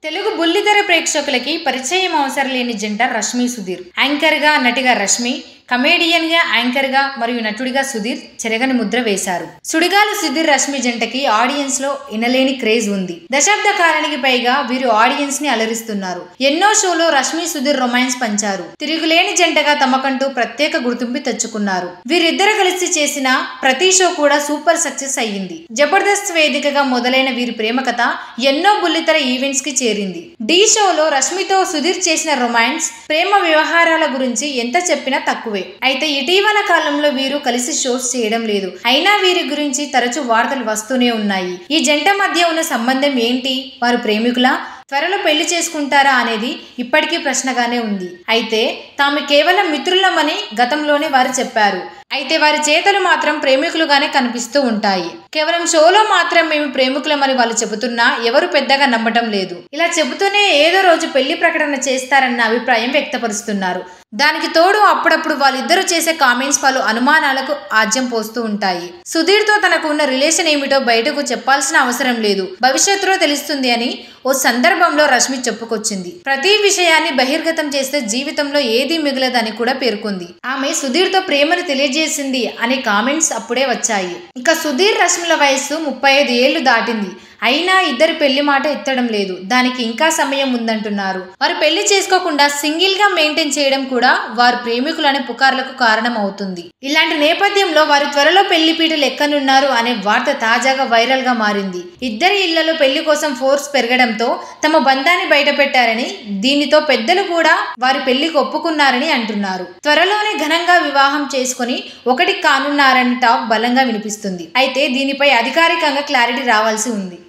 తెలుగు బుల్లితెర ప్రేక్షకులకి పరిచయం అవసరం లేని జంట రష్మి సుధీర్. యాంకర్ గా నటిగా రష్మి, కమేడియన్ గా యాంకర్ గా మరియు నటుడిగా సుధీర్ చెరగని ముద్ర వేశారు. సుడిగాలి సుధీర్ రష్మి జంటకి ఆడియన్స్ లో ఎనలేని క్రేజ్ ఉంది. దశాబ్ద కాలానికి పైగా వీరు ఆడియన్స్ ని అలరిస్తున్నారు. ఎన్నో షోలో రష్మి సుధీర్ రొమాన్స్ పంచారు. తిరుగులేని జంటగా తమకంటూ ప్రత్యేక గుర్తింపు తెచ్చుకున్నారు. వీరిద్దరు కలిసి చేసిన ప్రతి షో కూడా సూపర్ సక్సెస్ అయ్యింది. జబర్దస్త్ వేదికగా మొదలైన వీరి ప్రేమ కథ ఎన్నో బుల్లితెర ఈవెంట్స్ కి చేరింది. ఢీ షోలో రష్మితో సుధీర్ చేసిన రొమాన్స్, ప్రేమ వ్యవహారాల గురించి ఎంత చెప్పినా తక్కువే. అయితే ఇటీవల కాలంలో వీరు కలిసి షోస్ చేయడం లేదు. అయినా వీరి గురించి తరచూ వార్తలు వస్తూనే ఉన్నాయి. ఈ జంట మధ్య ఉన్న సంబంధం ఏంటి? వారు ప్రేమికులా? త్వరలో పెళ్లి చేసుకుంటారా అనేది ఇప్పటికీ ప్రశ్నగానే ఉంది. అయితే తాము కేవలం మిత్రులమని గతంలోనే వారు చెప్పారు. అయితే వారి చేతలు మాత్రం ప్రేమికులుగానే కనిపిస్తూ ఉంటాయి. కేవలం షోలో మాత్రం మేము ప్రేమికులమని వాళ్ళు చెబుతున్నా ఎవరు పెద్దగా నమ్మటం లేదు. ఇలా చెబుతూనే ఏదో రోజు పెళ్లి ప్రకటన చేస్తారన్న అభిప్రాయం వ్యక్తపరుస్తున్నారు. దానికి తోడు అప్పుడప్పుడు వాళ్ళిద్దరూ చేసే కామెంట్స్ పలు అనుమానాలకు ఆజ్యం పోస్తూ ఉంటాయి. సుధీర్ తో తనకు ఉన్న రిలేషన్ ఏమిటో బయటకు చెప్పాల్సిన అవసరం లేదు, భవిష్యత్తులో తెలుస్తుంది అని ఓ సందర్భంలో రష్మి చెప్పుకొచ్చింది. ప్రతి విషయాన్ని బహిర్గతం చేస్తే జీవితంలో ఏదీ మిగలదని కూడా పేర్కొంది. ఆమె సుధీర్ తో ప్రేమను తెలియజేసింది అనే కామెంట్స్ అప్పుడే వచ్చాయి. ఇక సుధీర్ రష్మిల వయస్సు 35 ఏళ్లు దాటింది. అయినా ఇద్దరు పెళ్లి మాట ఎత్తడం లేదు. దానికి ఇంకా సమయం ఉందంటున్నారు. వారు పెళ్లి చేసుకోకుండా సింగిల్ గా మెయింటైన్ చేయడం కూడా వారు ప్రేమికులనే పుకార్లకు కారణం అవుతుంది. ఇలాంటి నేపథ్యంలో వారు త్వరలో పెళ్లి పీటలు ఎక్కనున్నారు అనే వార్త తాజాగా వైరల్ గా మారింది. ఇద్దరి ఇళ్లలో పెళ్లి కోసం ఫోర్స్ పెరగడంతో తమ బంధాన్ని బయటపెట్టారని, దీనితో పెద్దలు కూడా వారి పెళ్లికి ఒప్పుకున్నారని అంటున్నారు. త్వరలోనే ఘనంగా వివాహం చేసుకుని ఒకటి కానున్నారని టాక్ బలంగా వినిపిస్తుంది. అయితే దీనిపై అధికారికంగా క్లారిటీ రావాల్సి ఉంది.